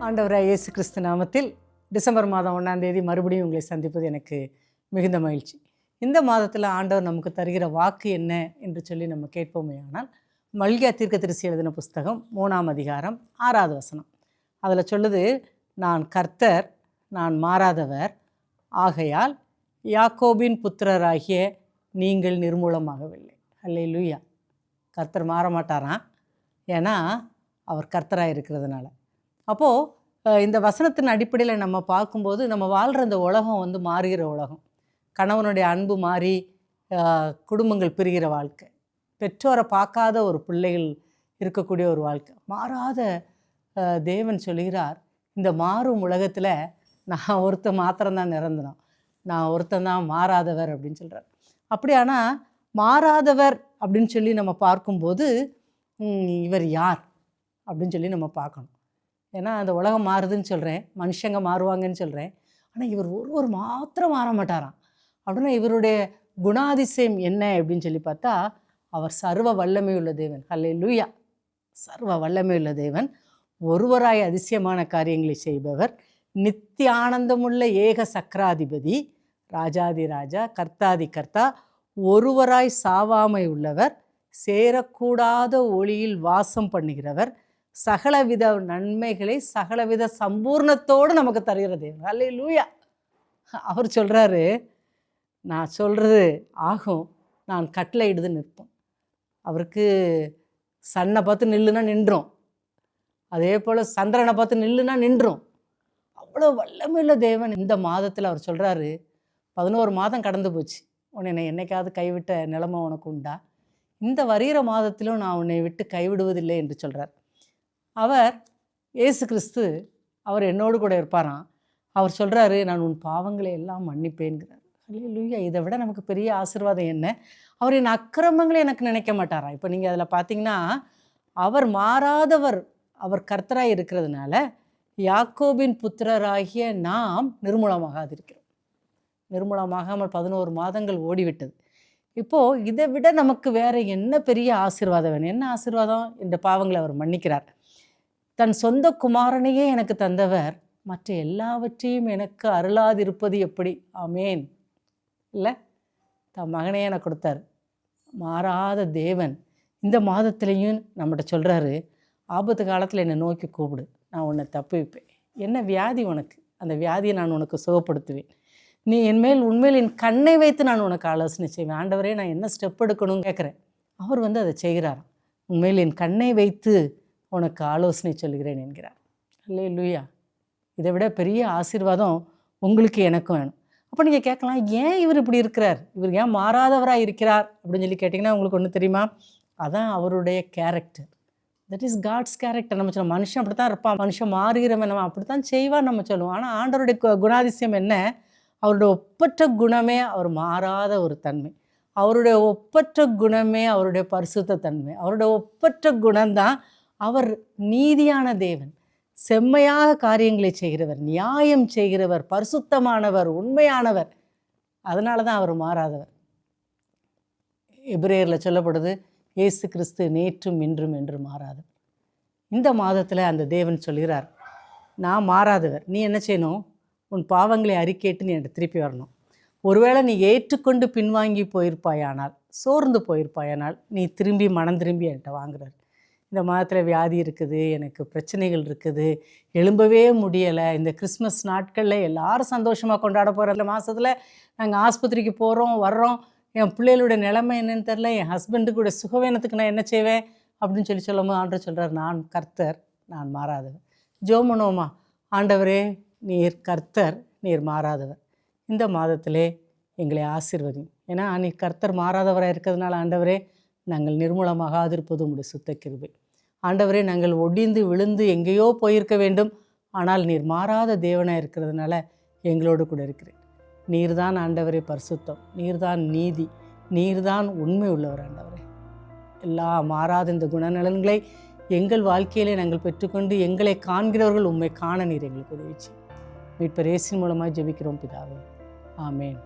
ஆண்டவராய் இயேசு கிறிஸ்து நாமத்தில் டிசம்பர் மாதம் 1ஆம் தேதி மறுபடியும் உங்களை சந்திப்பது எனக்கு மிகுந்த மகிழ்ச்சி. இந்த மாதத்தில் ஆண்டவர் நமக்கு தருகிற வாக்கு என்ன என்று சொல்லி நம்ம கேட்போமே. ஆனால் மல்கியா தீர்க்கதரிசி எழுதின புஸ்தகம் 3ஆம் அதிகாரம் 6வது வசனம் அதில் சொல்லுது, நான் கர்த்தர், நான் மாறாதவர், ஆகையால் யாக்கோபின் புத்திரராகிய நீங்கள் நிர்மூலமாகவில்லை. அல்லேலூயா. கர்த்தர் மாற மாட்டாராம், ஏன்னா அவர் கர்த்தராக இருக்கிறதுனால. அப்போது இந்த வசனத்தின் அடிப்படையில் நம்ம பார்க்கும்போது, நம்ம வாழ்கிற இந்த உலகம் மாறுகிற உலகம். கணவனுடைய அன்பு மாறி குடும்பங்கள் பிரிகிற வாழ்க்கை, பெற்றோரை பார்க்காத ஒரு பிள்ளைகள் இருக்கக்கூடிய ஒரு வாழ்க்கை. மாறாத தேவன் சொல்கிறார், இந்த மாறும் உலகத்தில் நான் ஒருத்தன் மாத்திரம்தான் நிரந்தரம், நான் ஒருத்தன் தான் மாறாதவர் அப்படின்னு சொல்கிறார். அப்படியானா மாறாதவர் அப்படின்னு சொல்லி நம்ம பார்க்கும்போது இவர் யார் அப்படின்னு சொல்லி நம்ம பார்க்கணும். ஏன்னா அந்த உலகம் மாறுதுன்னு சொல்கிறேன், மனுஷங்க மாறுவாங்கன்னு சொல்கிறேன், ஆனால் இவர் ஒருவர் மாத்திரம் மாற மாட்டாராம். அப்படின்னா இவருடைய குணாதிசயம் என்ன அப்படின்னு சொல்லி பார்த்தா, அவர் சர்வ வல்லமை உள்ள தேவன். அல்லேலூயா. சர்வ வல்லமை உள்ள தேவன், ஒருவராய் அதிசயமான காரியங்களை செய்பவர், நித்திய ஆனந்தமுள்ள ஏக சக்கராதிபதி, ராஜாதி ராஜா, கர்த்தாதி கர்த்தா, ஒருவராய் சாவாமை உள்ளவர், சேரக்கூடாத ஒளியில் வாசம் பண்ணுகிறவர், சகலவித நன்மைகளை சகலவித சம்பூர்ணத்தோடு நமக்கு தருகிற தேவன். அல்லேலூயா. அவர் சொல்கிறாரு, நான் சொல்கிறது ஆகும், நான் கட்டளையிடுது நிற்போம். அவருக்கு சன்னை பார்த்து நில்லுனா நின்றோம், அதே போல் சந்திரனை பார்த்து நில்லுனா நின்றோம். அவ்வளோ வல்லமையுள்ள தேவன். இந்த மாதத்தில் அவர் சொல்கிறாரு, 11 மாதம் கடந்து போச்சு, உன்னை என்னைக்காவது கைவிட்ட நிலைமை உனக்கு உண்டா? இந்த வருகிற மாதத்திலும் நான் உன்னை விட்டு கைவிடுவதில்லை என்று சொல்கிறார். அவர் இயேசு கிறிஸ்து, அவர் என்னோடு கூட இருப்பாராம். அவர் சொல்கிறாரு, நான் உன் பாவங்களை எல்லாம் மன்னிப்பேன்கிறார். அல்லேலூயா. இதை விட நமக்கு பெரிய ஆசீர்வாதம் என்ன? அவர் என் அக்கிரமங்களை எனக்கு நினைக்க மாட்டாரா? இப்போ நீங்கள் அதில் பார்த்தீங்கன்னா, அவர் மாறாதவர், அவர் கர்த்தராக இருக்கிறதுனால யாக்கோபின் புத்திரராகிய நாம் நிர்மூலமாகாதிருக்கிறோம். நிர்மூலமாகாமல் 11 மாதங்கள் ஓடிவிட்டது. இப்போது இதை விட நமக்கு வேறு என்ன பெரிய ஆசீர்வாதம் வேணும்? என்ன ஆசீர்வாதம்? இந்த பாவங்களை அவர் மன்னிக்கிறார். தன் சொந்த குமாரனையே எனக்கு தந்தவர் மற்ற எல்லாவற்றையும் எனக்கு அருளாதிருப்பது எப்படி? ஆமேன். இல்லை, தன் மகனையே எனக்கு கொடுத்தார். மாறாத தேவன் இந்த மாதத்துலேயும் நம்மகிட்ட சொல்கிறாரு, ஆபத்து காலத்தில் என்னை நோக்கி கூப்பிடு, நான் உன்னை தப்புவிப்பேன். என்ன வியாதி உனக்கு? அந்த வியாதியை நான் உனக்கு சுகப்படுத்துவேன். நீ என்மேல் உண்மையில் என் கண்ணை வைத்து நான் உனக்கு ஆலோசனை செய்வேன். ஆண்டவரே, நான் என்ன ஸ்டெப் எடுக்கணும்னு கேட்குறேன். அவர் அதை செய்கிறார். உண்மையில் என் கண்ணை வைத்து உனக்கு ஆலோசனை சொல்கிறேன் என்கிறார். அல்லேலூயா. இதை விட பெரிய ஆசீர்வாதம் உங்களுக்கு எனக்கும் வேணும். அப்போ நீங்கள் கேட்கலாம், ஏன் இவர் இப்படி இருக்கிறார், இவர் ஏன் மாறாதவராக இருக்கிறார் அப்படின்னு சொல்லி கேட்டிங்கன்னா, உங்களுக்கு ஒன்று தெரியுமா? அதான் அவருடைய character. That is God's character. நம்ம சொல்லுவோம், மனுஷன் அப்படி தான் இருப்பான், மனுஷன் மாறுகிறவன், நம்ம அப்படி தான் செய்வான்னு நம்ம சொல்லுவோம். ஆனால் ஆண்டவருடைய குணாதிசயம் என்ன? அவருடைய ஒப்பற்ற குணமே அவர் மாறாத ஒரு தன்மை. அவருடைய ஒப்பற்ற குணமே அவருடைய பரிசுத்த தன்மை. அவருடைய ஒப்பற்ற குணம்தான் அவர் நீதியான தேவன், செம்மையாக காரியங்களை செய்கிறவர், நியாயம் செய்கிறவர், பரிசுத்தமானவர், உண்மையானவர். அதனால தான் அவர் மாறாதவர். எபிரேயரில் சொல்லப்படுது, இயேசு கிறிஸ்து நேற்றும் இன்றும் என்று மாறாதவர். இந்த மாதத்தில் அந்த தேவன் சொல்கிறார், நான் மாறாதவர். நீ என்ன செய்யணும்? உன் பாவங்களை அறிக்கையிட்டு நீ என்கிட்ட திருப்பி வரணும். ஒருவேளை நீ ஏற்றுக்கொண்டு பின்வாங்கி போயிருப்பாயானால், சோர்ந்து போயிருப்பாயானால், நீ திரும்பி மனம் திரும்பி என்கிட்ட வாங்குறார். இந்த மாதத்தில் வியாதி இருக்குது, எனக்கு பிரச்சனைகள் இருக்குது, எழும்பவே முடியலை. இந்த கிறிஸ்மஸ் நாட்களில் எல்லாரும் சந்தோஷமாக கொண்டாட போகிற இந்த மாதத்தில் நாங்கள் ஆஸ்பத்திரிக்கு போகிறோம் வர்றோம், என் பிள்ளைகளுடைய நிலைமை என்னன்னு தெரில, என் ஹஸ்பண்டுக்குடைய சுகவேனத்துக்கு நான் என்ன செய்வேன் அப்படின்னு சொல்லும்போது ஆண்டவர் சொல்கிறார், நான் கர்த்தர், நான் மாறாதவர். ஜோமனோமா, ஆண்டவரே நீர் கர்த்தர், நீர் மாறாதவர். இந்த மாதத்திலே எங்களை ஆசீர்வதியும். ஏன்னா நீ கர்த்தர் மாறாதவராக இருக்கிறதுனால ஆண்டவரே, நாங்கள் நிர்மூலமாகாதிருப்பது உம்முடைய சுத்த கிருபை. ஆண்டவரே, நாங்கள் ஒடிந்து விழுந்து எங்கேயோ போயிருக்க வேண்டும், ஆனால் நீர் மாறாத தேவனாக இருக்கிறதுனால எங்களோடு கூட இருக்கிறேன். நீர்தான் ஆண்டவரே பரிசுத்தம், நீர்தான் நீதி, நீர்தான் உண்மை உள்ளவர். ஆண்டவரே, எல்லா மாறாத இந்த குணநலன்களை எங்கள் வாழ்க்கையிலே நாங்கள் பெற்றுக்கொண்டு எங்களை காண்கிறவர்கள் உண்மை காண நீர் எங்களுக்கு உதவி செய்யும். மீட்பர் இயேசுவின் மூலமாக ஜெபிக்கிறோம் பிதாவே. ஆமேன்.